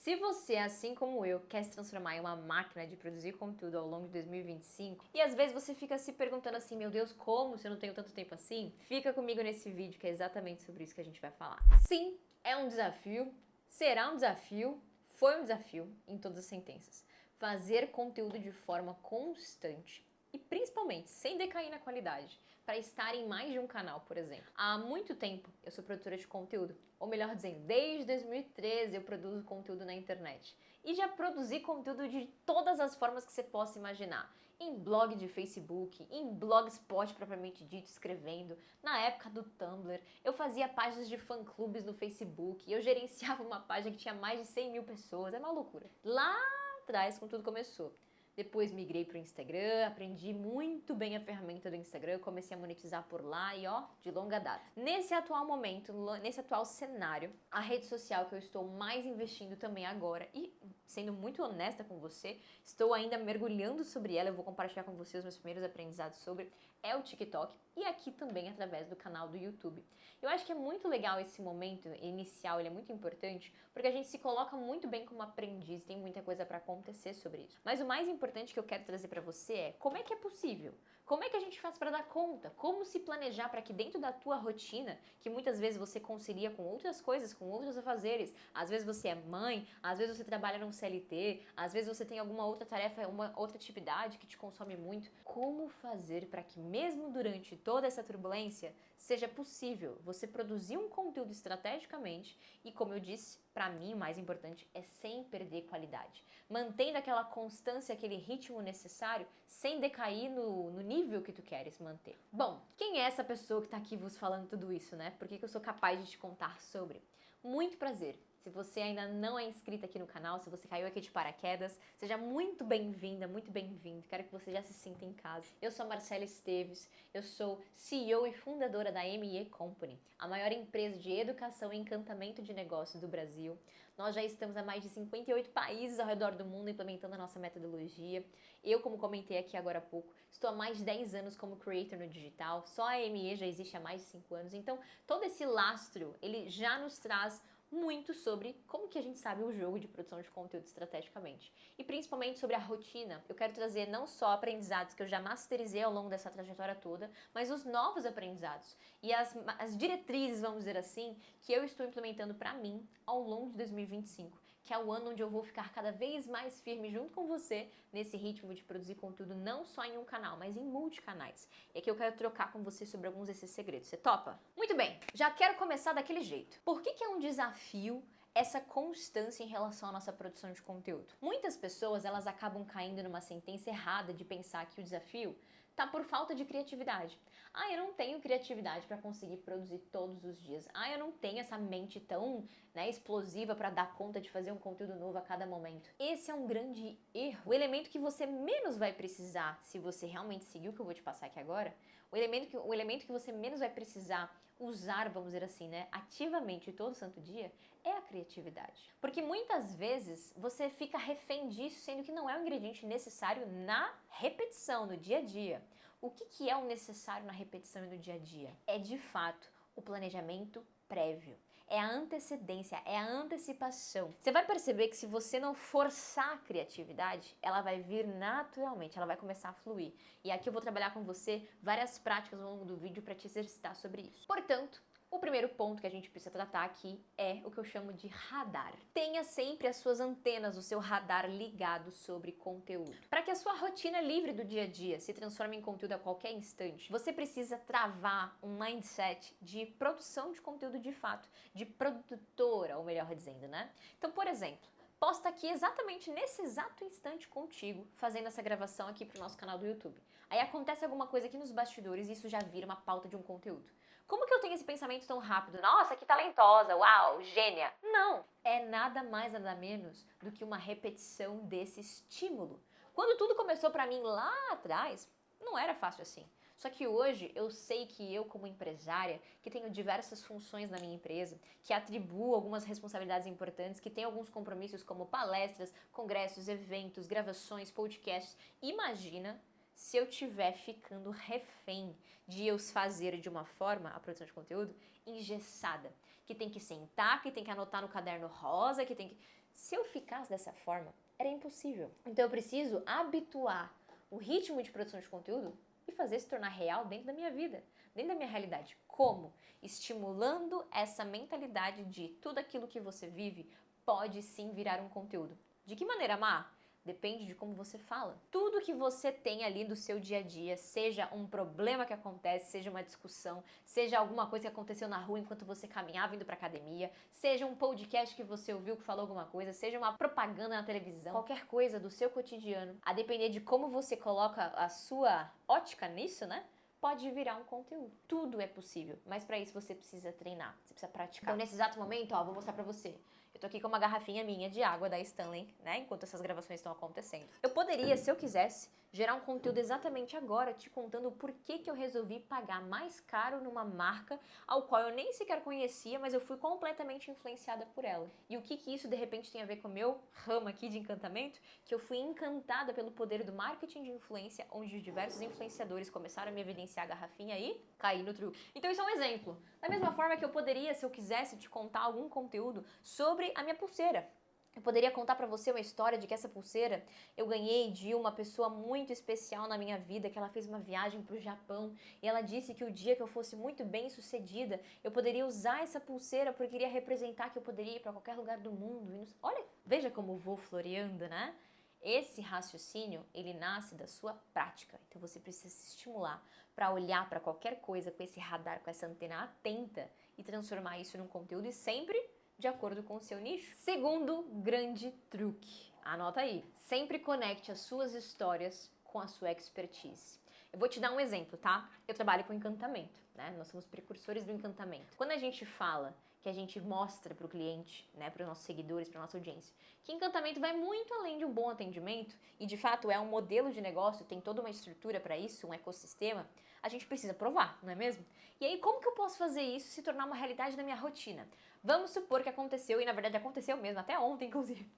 Se você, assim como eu, quer se transformar em uma máquina de produzir conteúdo ao longo de 2025 e às vezes você fica se perguntando assim, meu Deus, como se eu não tenho tanto tempo assim? Fica comigo nesse vídeo que é exatamente sobre isso que a gente vai falar. Sim, é um desafio, será um desafio, foi um desafio em todas as sentenças. Fazer conteúdo de forma constante e principalmente sem decair na qualidade, para estar em mais de um canal, por exemplo. Há muito tempo eu sou produtora de conteúdo, ou melhor dizendo, desde 2013 eu produzo conteúdo na internet. E já produzi conteúdo de todas as formas que você possa imaginar. Em blog de Facebook, em blogspot propriamente dito, escrevendo. Na época do Tumblr, eu fazia páginas de fã-clubes no Facebook, eu gerenciava uma página que tinha mais de 100 mil pessoas, é uma loucura. Lá atrás, quando tudo começou. Depois migrei para o Instagram, aprendi muito bem a ferramenta do Instagram, comecei a monetizar por lá e ó, de longa data. Nesse atual momento, nesse atual cenário, a rede social que eu estou mais investindo também agora e sendo muito honesta com você, estou ainda mergulhando sobre ela, eu vou compartilhar com você os meus primeiros aprendizados sobre, é o TikTok e aqui também através do canal do YouTube. Eu acho que é muito legal esse momento inicial, ele é muito importante, porque a gente se coloca muito bem como aprendiz, tem muita coisa para acontecer sobre isso. Mas o mais importante que eu quero trazer para você é como é que é possível? Como é que a gente faz para dar conta? Como se planejar para que dentro da tua rotina, que muitas vezes você concilia com outras coisas, com outros afazeres, às vezes você é mãe, às vezes você trabalha num CLT, às vezes você tem alguma outra tarefa, uma outra atividade que te consome muito. Como fazer para que mesmo durante toda essa turbulência seja possível você produzir um conteúdo estrategicamente e, como eu disse, para mim o mais importante é sem perder qualidade, mantendo aquela constância, aquele ritmo necessário, sem decair no nível que tu queres manter. Bom, quem é essa pessoa que está aqui vos falando tudo isso, né? Por que eu sou capaz de te contar sobre? Muito prazer! Se você ainda não é inscrito aqui no canal, se você caiu aqui de paraquedas, seja muito bem-vinda, muito bem-vindo. Quero que você já se sinta em casa. Eu sou a Marcela Esteves, eu sou CEO e fundadora da ME Company, a maior empresa de educação e encantamento de negócios do Brasil. Nós já estamos há mais de 58 países ao redor do mundo implementando a nossa metodologia. Eu, como comentei aqui agora há pouco, estou há mais de 10 anos como creator no digital. Só a ME já existe há mais de 5 anos. Então, todo esse lastro, ele já nos traz muito sobre como que a gente sabe o jogo de produção de conteúdo estrategicamente. E principalmente sobre a rotina. Eu quero trazer não só aprendizados que eu já masterizei ao longo dessa trajetória toda, mas os novos aprendizados e as diretrizes, vamos dizer assim, que eu estou implementando para mim ao longo de 2025, que é o ano onde eu vou ficar cada vez mais firme junto com você nesse ritmo de produzir conteúdo não só em um canal, mas em multicanais. E aqui eu quero trocar com você sobre alguns desses segredos. Você topa? Muito bem, já quero começar daquele jeito. Por que é um desafio essa constância em relação à nossa produção de conteúdo? Muitas pessoas, elas acabam caindo numa sentença errada de pensar que o desafio tá por falta de criatividade. Ah, eu não tenho criatividade para conseguir produzir todos os dias. Ah, eu não tenho essa mente tão, explosiva para dar conta de fazer um conteúdo novo a cada momento. Esse é um grande erro. O elemento que você menos vai precisar, se você realmente seguir o que eu vou te passar aqui agora, o elemento que você menos vai precisar usar, vamos dizer assim, ativamente todo santo dia, é a criatividade. Porque muitas vezes você fica refém disso, sendo que não é um ingrediente necessário na repetição, no dia a dia. O que é o necessário na repetição e no dia a dia? É de fato o planejamento prévio. É a antecedência, é a antecipação. Você vai perceber que se você não forçar a criatividade, ela vai vir naturalmente, ela vai começar a fluir. E aqui eu vou trabalhar com você várias práticas ao longo do vídeo para te exercitar sobre isso. Portanto, o primeiro ponto que a gente precisa tratar aqui é o que eu chamo de radar. Tenha sempre as suas antenas, o seu radar ligado sobre conteúdo. Para que a sua rotina livre do dia a dia se transforme em conteúdo a qualquer instante, você precisa travar um mindset de produção de conteúdo de fato, de produtora, ou melhor dizendo, né? Então, por exemplo, posta aqui exatamente nesse exato instante contigo, fazendo essa gravação aqui pro nosso canal do YouTube. Aí acontece alguma coisa aqui nos bastidores e isso já vira uma pauta de um conteúdo. Como que eu tenho esse pensamento tão rápido? Nossa, que talentosa, uau, gênia! Não, é nada mais, nada menos do que uma repetição desse estímulo. Quando tudo começou pra mim lá atrás, não era fácil assim. Só que hoje eu sei que eu, como empresária, que tenho diversas funções na minha empresa, que atribuo algumas responsabilidades importantes, que tenho alguns compromissos como palestras, congressos, eventos, gravações, podcasts, imagina se eu estiver ficando refém de eu fazer de uma forma a produção de conteúdo engessada, que tem que sentar, que tem que anotar no caderno rosa, que tem que... Se eu ficasse dessa forma, era impossível. Então eu preciso habituar o ritmo de produção de conteúdo e fazer se tornar real dentro da minha vida, dentro da minha realidade. Como? Estimulando essa mentalidade de tudo aquilo que você vive pode sim virar um conteúdo. De que maneira, Má? Depende de como você fala. Tudo que você tem ali do seu dia a dia, seja um problema que acontece, seja uma discussão, seja alguma coisa que aconteceu na rua enquanto você caminhava indo pra academia, seja um podcast que você ouviu que falou alguma coisa, seja uma propaganda na televisão, qualquer coisa do seu cotidiano, a depender de como você coloca a sua ótica nisso, né? Pode virar um conteúdo. Tudo é possível, mas para isso você precisa treinar, você precisa praticar. Então, nesse exato momento, ó, vou mostrar para você. Eu tô aqui com uma garrafinha minha de água da Stanley, né, enquanto essas gravações estão acontecendo. Eu poderia, se eu quisesse, gerar um conteúdo exatamente agora, te contando por que eu resolvi pagar mais caro numa marca ao qual eu nem sequer conhecia, mas eu fui completamente influenciada por ela. E o que isso, de repente, tem a ver com o meu ramo aqui de encantamento? Que eu fui encantada pelo poder do marketing de influência, onde diversos influenciadores começaram a me evidenciar a garrafinha e caí no truque. Então isso é um exemplo. Da mesma forma que eu poderia, se eu quisesse, te contar algum conteúdo sobre a minha pulseira. Eu poderia contar pra você uma história de que essa pulseira eu ganhei de uma pessoa muito especial na minha vida, que ela fez uma viagem pro Japão e ela disse que o dia que eu fosse muito bem sucedida, eu poderia usar essa pulseira porque iria representar que eu poderia ir pra qualquer lugar do mundo. E olha, veja como eu vou floreando, né? Esse raciocínio, ele nasce da sua prática. Então você precisa se estimular para olhar para qualquer coisa com esse radar, com essa antena atenta e transformar isso num conteúdo e sempre de acordo com o seu nicho. Segundo grande truque, anota aí, sempre conecte as suas histórias com a sua expertise. Eu vou te dar um exemplo, tá? Eu trabalho com encantamento, né? Nós somos precursores do encantamento. Quando a gente fala que a gente mostra para o cliente, né, para os nossos seguidores, para nossa audiência, que encantamento vai muito além de um bom atendimento e de fato é um modelo de negócio, tem toda uma estrutura para isso, um ecossistema, a gente precisa provar, não é mesmo? E aí como que eu posso fazer isso se tornar uma realidade na minha rotina? Vamos supor que aconteceu, e na verdade aconteceu mesmo, até ontem inclusive,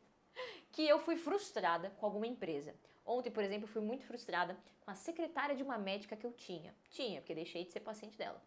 que eu fui frustrada com alguma empresa. Ontem, por exemplo, eu fui muito frustrada com a secretária de uma médica que eu tinha. Porque deixei de ser paciente dela.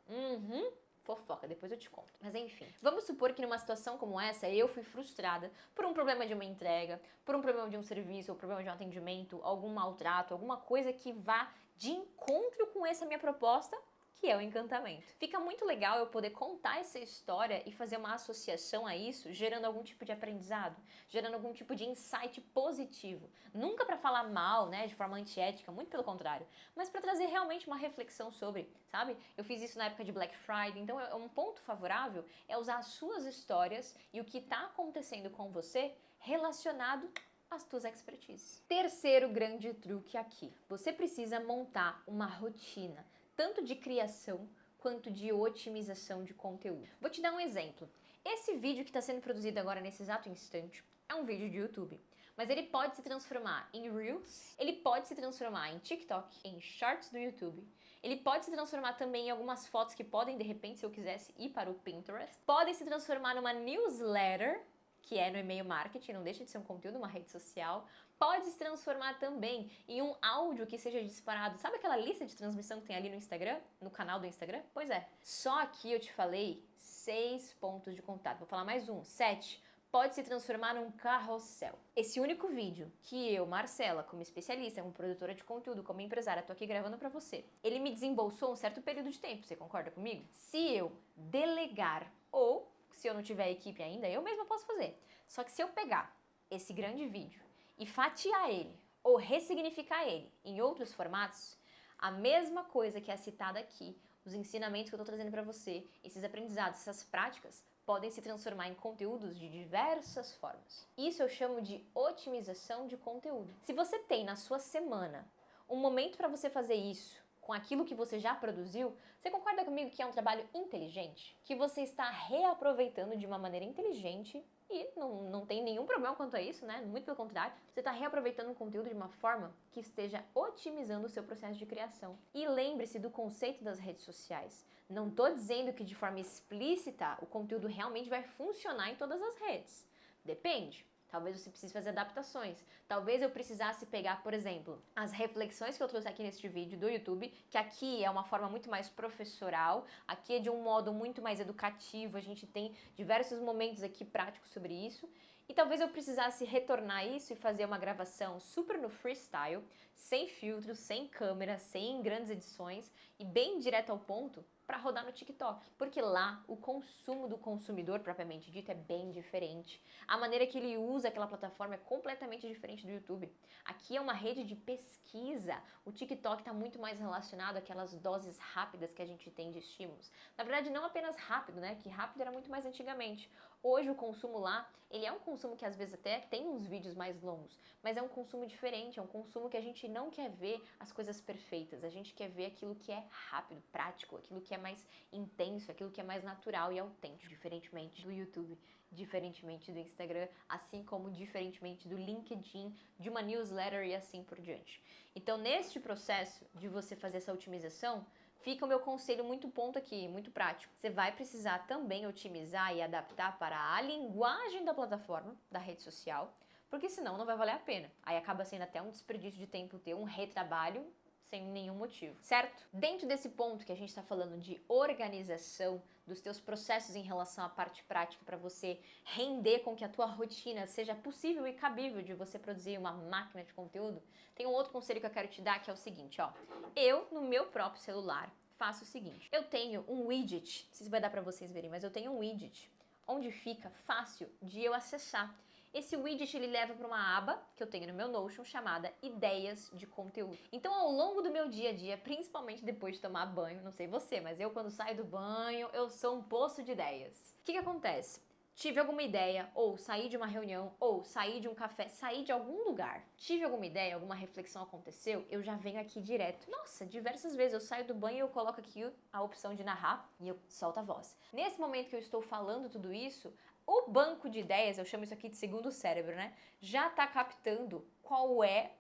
Fofoca, depois eu te conto. Mas enfim, vamos supor que numa situação como essa, eu fui frustrada por um problema de uma entrega, por um problema de um serviço, ou problema de um atendimento, algum maltrato, alguma coisa que vá de encontro com essa minha proposta, que é o encantamento. Fica muito legal eu poder contar essa história e fazer uma associação a isso, gerando algum tipo de aprendizado, gerando algum tipo de insight positivo. Nunca para falar mal, né, de forma antiética, muito pelo contrário, mas para trazer realmente uma reflexão sobre, sabe? Eu fiz isso na época de Black Friday, então um ponto favorável é usar as suas histórias e o que está acontecendo com você relacionado às tuas expertises. Terceiro grande truque aqui. Você precisa montar uma rotina, tanto de criação quanto de otimização de conteúdo. Vou te dar um exemplo. Esse vídeo que está sendo produzido agora nesse exato instante é um vídeo de YouTube, mas ele pode se transformar em Reels, ele pode se transformar em TikTok, em Shorts do YouTube, ele pode se transformar também em algumas fotos que podem, de repente, se eu quisesse, ir para o Pinterest, podem se transformar numa newsletter, que é no e-mail marketing, não deixa de ser um conteúdo, uma rede social, pode se transformar também em um áudio que seja disparado. Sabe aquela lista de transmissão que tem ali no Instagram, no canal do Instagram? Pois é. Só aqui eu te falei 6 pontos de contato. Vou falar mais um, 7. Pode se transformar num carrossel. Esse único vídeo que eu, Marcela, como especialista, como produtora de conteúdo, como empresária, tô aqui gravando pra você, ele me desembolsou um certo período de tempo, você concorda comigo? Se eu delegar ou se eu não tiver equipe ainda, eu mesma posso fazer. Só que se eu pegar esse grande vídeo e fatiar ele, ou ressignificar ele em outros formatos, a mesma coisa que é citada aqui, os ensinamentos que eu estou trazendo para você, esses aprendizados, essas práticas, podem se transformar em conteúdos de diversas formas. Isso eu chamo de otimização de conteúdo. Se você tem na sua semana um momento para você fazer isso, com aquilo que você já produziu, você concorda comigo que é um trabalho inteligente? Que você está reaproveitando de uma maneira inteligente e não tem nenhum problema quanto a isso, né? Muito pelo contrário, você está reaproveitando o conteúdo de uma forma que esteja otimizando o seu processo de criação. E lembre-se do conceito das redes sociais. Não estou dizendo que de forma explícita o conteúdo realmente vai funcionar em todas as redes. Depende. Talvez você precise fazer adaptações. Talvez eu precisasse pegar, por exemplo, as reflexões que eu trouxe aqui neste vídeo do YouTube, que aqui é uma forma muito mais professoral, aqui é de um modo muito mais educativo, a gente tem diversos momentos aqui práticos sobre isso, E talvez eu precisasse retornar isso e fazer uma gravação super no freestyle, sem filtros, sem câmera, sem grandes edições e bem direto ao ponto para rodar no TikTok. Porque lá o consumo do consumidor propriamente dito é bem diferente. A maneira que ele usa aquela plataforma é completamente diferente do YouTube. Aqui é uma rede de pesquisa. O TikTok está muito mais relacionado àquelas doses rápidas que a gente tem de estímulos. Na verdade, não apenas rápido, né? Que rápido era muito mais antigamente. Hoje o consumo lá, ele é um consumo que às vezes até tem uns vídeos mais longos, mas é um consumo diferente, é um consumo que a gente não quer ver as coisas perfeitas, a gente quer ver aquilo que é rápido, prático, aquilo que é mais intenso, aquilo que é mais natural e autêntico, diferentemente do YouTube, diferentemente do Instagram, assim como diferentemente do LinkedIn, de uma newsletter e assim por diante. Então, neste processo de você fazer essa otimização, fica o meu conselho muito ponto aqui, muito prático. Você vai precisar também otimizar e adaptar para a linguagem da plataforma, da rede social, porque senão não vai valer a pena. Aí acaba sendo até um desperdício de tempo ter um retrabalho sem nenhum motivo, certo? Dentro desse ponto que a gente está falando de organização dos teus processos em relação à parte prática para você render com que a tua rotina seja possível e cabível de você produzir uma máquina de conteúdo, tem um outro conselho que eu quero te dar que é o seguinte, ó. Eu, no meu próprio celular, faço o seguinte. Eu tenho um widget, não sei se vai dar para vocês verem, mas eu tenho um widget onde fica fácil de eu acessar. Esse widget ele leva para uma aba que eu tenho no meu Notion chamada Ideias de Conteúdo. Então, ao longo do meu dia a dia, principalmente depois de tomar banho, não sei você, mas eu quando saio do banho, eu sou um poço de ideias. O que acontece? Tive alguma ideia, ou saí de uma reunião, ou saí de um café, saí de algum lugar. Tive alguma ideia, alguma reflexão aconteceu, eu já venho aqui direto. Nossa, diversas vezes eu saio do banho e eu coloco aqui a opção de narrar e eu solto a voz. Nesse momento que eu estou falando tudo isso, o banco de ideias, eu chamo isso aqui de segundo cérebro, né? Já tá captando qual é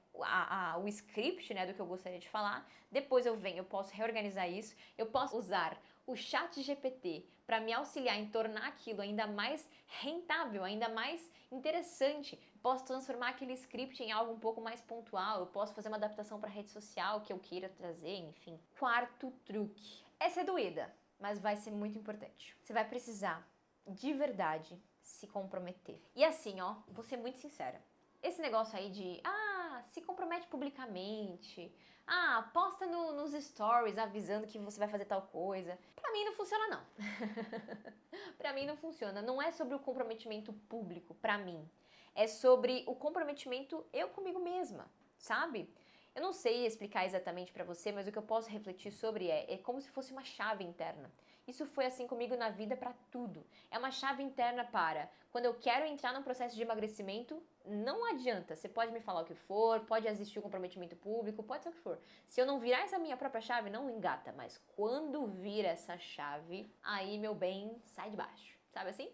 o script, né, do que eu gostaria de falar. Depois eu venho, eu posso reorganizar isso, eu posso usar o chat GPT para me auxiliar em tornar aquilo ainda mais rentável, ainda mais interessante. Posso transformar aquele script em algo um pouco mais pontual, eu posso fazer uma adaptação para rede social que eu queira trazer, enfim. Quarto truque. Essa é doída, mas vai ser muito importante. Você vai precisar de verdade se comprometer. E assim, ó, vou ser muito sincera. Esse negócio aí de, se compromete publicamente, posta nos stories avisando que você vai fazer tal coisa. Pra mim não funciona não. Pra mim não funciona. Não é sobre o comprometimento público, pra mim. É sobre o comprometimento eu comigo mesma, sabe? Eu não sei explicar exatamente pra você, mas o que eu posso refletir sobre é como se fosse uma chave interna. Isso foi assim comigo na vida para tudo. É uma chave interna para quando eu quero entrar num processo de emagrecimento, não adianta. Você pode me falar o que for, pode existir o comprometimento público, pode ser o que for. Se eu não virar essa minha própria chave, não engata. Mas quando vira essa chave, aí meu bem sai de baixo. Sabe assim?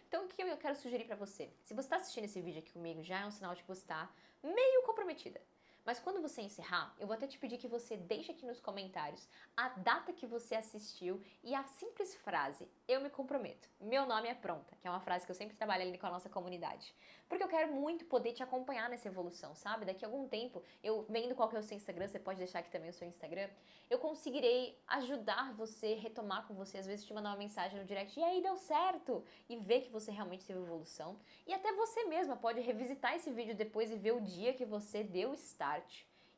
Então o que eu quero sugerir para você? Se você está assistindo esse vídeo aqui comigo, já é um sinal de que você está meio comprometida. Mas quando você encerrar, eu vou até te pedir que você deixe aqui nos comentários a data que você assistiu e a simples frase, eu me comprometo, meu nome é pronta, que é uma frase que eu sempre trabalho ali com a nossa comunidade. Porque eu quero muito poder te acompanhar nessa evolução, sabe? Daqui a algum tempo, eu vendo qual que é o seu Instagram, você pode deixar aqui também o seu Instagram, eu conseguirei ajudar você, retomar com você, às vezes te mandar uma mensagem no direct, e aí deu certo, e ver que você realmente teve evolução. E até você mesma pode revisitar esse vídeo depois e ver o dia que você deu start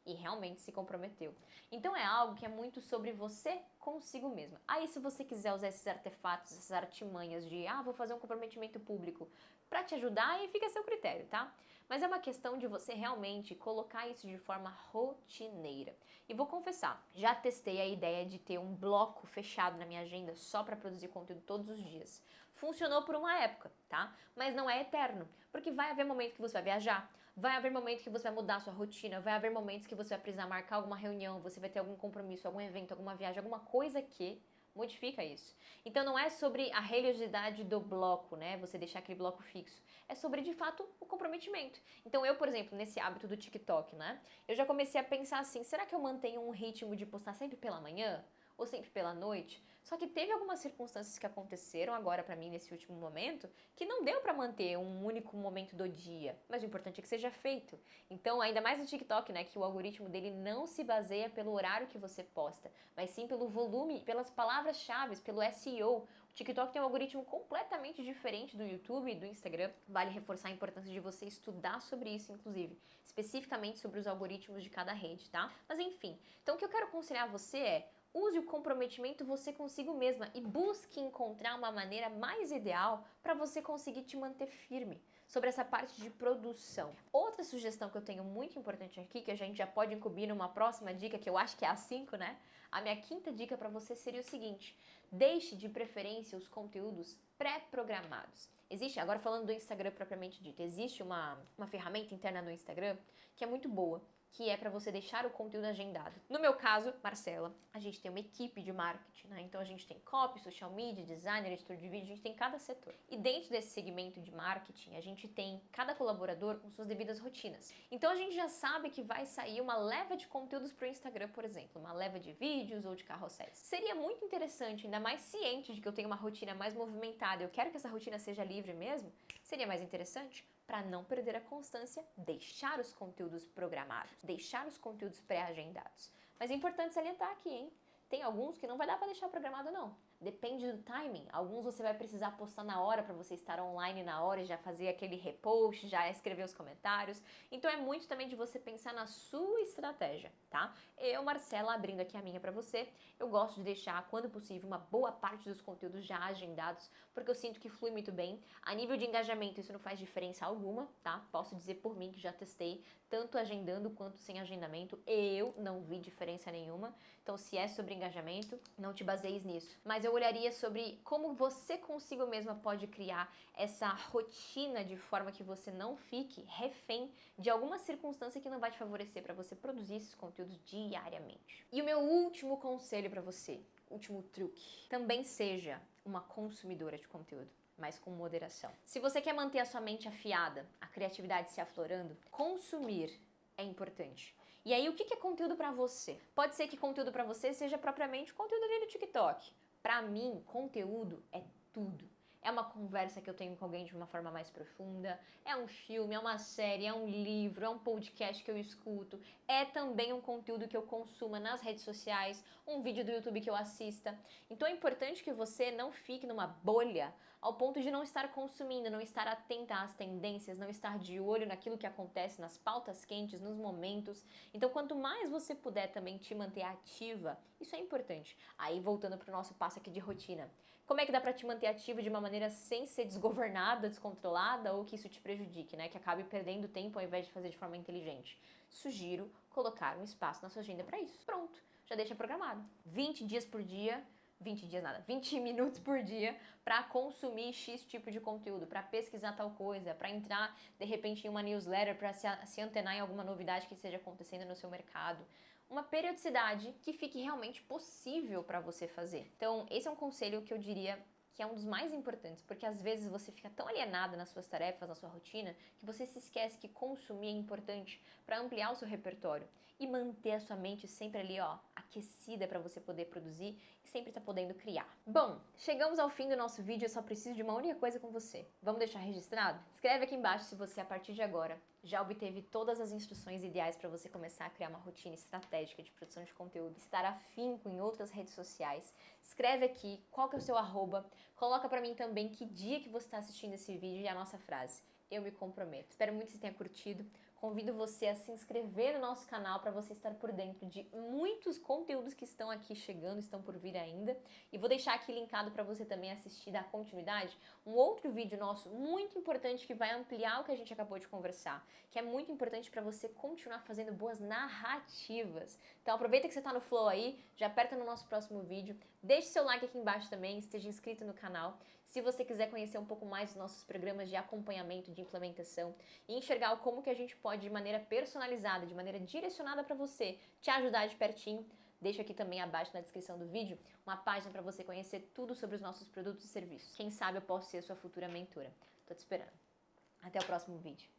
e realmente se comprometeu. Então é algo que é muito sobre você consigo mesma. Aí se você quiser usar esses artefatos, essas artimanhas de vou fazer um comprometimento público para te ajudar, aí fica a seu critério, tá? Mas é uma questão de você realmente colocar isso de forma rotineira. E vou confessar, já testei a ideia de ter um bloco fechado na minha agenda só para produzir conteúdo todos os dias. Funcionou por uma época, tá? Mas não é eterno, porque vai haver momento que você vai viajar, vai haver momentos que você vai mudar a sua rotina, vai haver momentos que você vai precisar marcar alguma reunião, você vai ter algum compromisso, algum evento, alguma viagem, alguma coisa que modifica isso. Então não é sobre a religiosidade do bloco, né? Você deixar aquele bloco fixo. É sobre, de fato, o comprometimento. Então eu, por exemplo, nesse hábito do TikTok, né? Eu já comecei a pensar assim, será que eu mantenho um ritmo de postar sempre pela manhã? Ou sempre pela noite? Só que teve algumas circunstâncias que aconteceram agora pra mim nesse último momento que não deu pra manter um único momento do dia, mas o importante é que seja feito. Então, ainda mais no TikTok, né, que o algoritmo dele não se baseia pelo horário que você posta, mas sim pelo volume, pelas palavras-chave, pelo SEO. O TikTok tem um algoritmo completamente diferente do YouTube e do Instagram. Vale reforçar a importância de você estudar sobre isso, inclusive, especificamente sobre os algoritmos de cada rede, tá? Mas enfim, então o que eu quero aconselhar você é: use o comprometimento você consigo mesma e busque encontrar uma maneira mais ideal para você conseguir te manter firme sobre essa parte de produção. Outra sugestão que eu tenho muito importante aqui, que a gente já pode incluir numa próxima dica, que eu acho que é a 5, né? A minha quinta dica para você seria o seguinte: deixe de preferência os conteúdos pré-programados. Existe, agora falando do Instagram propriamente dito, existe uma ferramenta interna no Instagram que é muito boa, que é para você deixar o conteúdo agendado. No meu caso, Marcela, a gente tem uma equipe de marketing, né? Então a gente tem copy, social media, designer, editor de vídeo, a gente tem cada setor. E dentro desse segmento de marketing, a gente tem cada colaborador com suas devidas rotinas. Então a gente já sabe que vai sair uma leva de conteúdos para o Instagram, por exemplo, uma leva de vídeos ou de carrosséis. Seria muito interessante, ainda mais ciente de que eu tenho uma rotina mais movimentada, eu quero que essa rotina seja livre mesmo, seria mais interessante, para não perder a constância, deixar os conteúdos programados, deixar os conteúdos pré-agendados. Mas é importante salientar aqui, hein? Tem alguns que não vai dar para deixar programado não. Depende do timing. Alguns você vai precisar postar na hora para você estar online na hora e já fazer aquele repost, já escrever os comentários. Então é muito também de você pensar na sua estratégia, tá? Eu, Marcela, abrindo aqui a minha para você, eu gosto de deixar, quando possível, uma boa parte dos conteúdos já agendados, porque eu sinto que flui muito bem. A nível de engajamento, isso não faz diferença alguma, tá? Posso dizer por mim que já testei, tanto agendando quanto sem agendamento. Eu não vi diferença nenhuma. Então, se é sobre engajamento, não te baseis nisso. Mas eu olharia sobre como você consigo mesma pode criar essa rotina de forma que você não fique refém de alguma circunstância que não vai te favorecer para você produzir esses conteúdos diariamente. E o meu último conselho para você, último truque, também seja uma consumidora de conteúdo, mas com moderação. Se você quer manter a sua mente afiada, a criatividade se aflorando, consumir é importante. E aí, o que é conteúdo para você? Pode ser que conteúdo para você seja propriamente conteúdo ali no TikTok. Para mim, conteúdo é tudo. É uma conversa que eu tenho com alguém de uma forma mais profunda, é um filme, é uma série, é um livro, é um podcast que eu escuto, é também um conteúdo que eu consuma nas redes sociais, um vídeo do YouTube que eu assista. Então é importante que você não fique numa bolha ao ponto de não estar consumindo, não estar atenta às tendências, não estar de olho naquilo que acontece nas pautas quentes, nos momentos. Então, quanto mais você puder também te manter ativa, isso é importante. Aí, voltando para o nosso passo aqui de rotina. Como é que dá para te manter ativo de uma maneira sem ser desgovernada, descontrolada ou que isso te prejudique, né? Que acabe perdendo tempo ao invés de fazer de forma inteligente? Sugiro colocar um espaço na sua agenda para isso. Pronto, já deixa programado. 20 dias por dia, 20 dias nada, 20 minutos por dia para consumir X tipo de conteúdo, para pesquisar tal coisa, para entrar de repente em uma newsletter, para se antenar em alguma novidade que esteja acontecendo no seu mercado. Uma periodicidade que fique realmente possível para você fazer. Então, esse é um conselho que eu diria que é um dos mais importantes, porque às vezes você fica tão alienada nas suas tarefas, na sua rotina, que você se esquece que consumir é importante para ampliar o seu repertório e manter a sua mente sempre ali, ó, aquecida para você poder produzir e sempre estar podendo criar. Bom, chegamos ao fim do nosso vídeo, eu só preciso de uma única coisa com você. Vamos deixar registrado? Escreve aqui embaixo se você, a partir de agora, já obteve todas as instruções ideais para você começar a criar uma rotina estratégica de produção de conteúdo, estar afinco em outras redes sociais. Escreve aqui qual que é o seu arroba, coloca para mim também que dia que você está assistindo esse vídeo e a nossa frase: eu me comprometo. Espero muito que você tenha curtido. Convido você a se inscrever no nosso canal para você estar por dentro de muitos conteúdos que estão aqui chegando, estão por vir ainda. E vou deixar aqui linkado para você também assistir, dar continuidade, um outro vídeo nosso muito importante que vai ampliar o que a gente acabou de conversar, que é muito importante para você continuar fazendo boas narrativas. Então aproveita que você está no flow aí, já aperta no nosso próximo vídeo, deixe seu like aqui embaixo também, esteja inscrito no canal. Se você quiser conhecer um pouco mais dos nossos programas de acompanhamento, de implementação e enxergar como que a gente pode, de maneira personalizada, de maneira direcionada para você, te ajudar de pertinho, deixo aqui também abaixo na descrição do vídeo uma página para você conhecer tudo sobre os nossos produtos e serviços. Quem sabe eu posso ser a sua futura mentora. Tô te esperando. Até o próximo vídeo.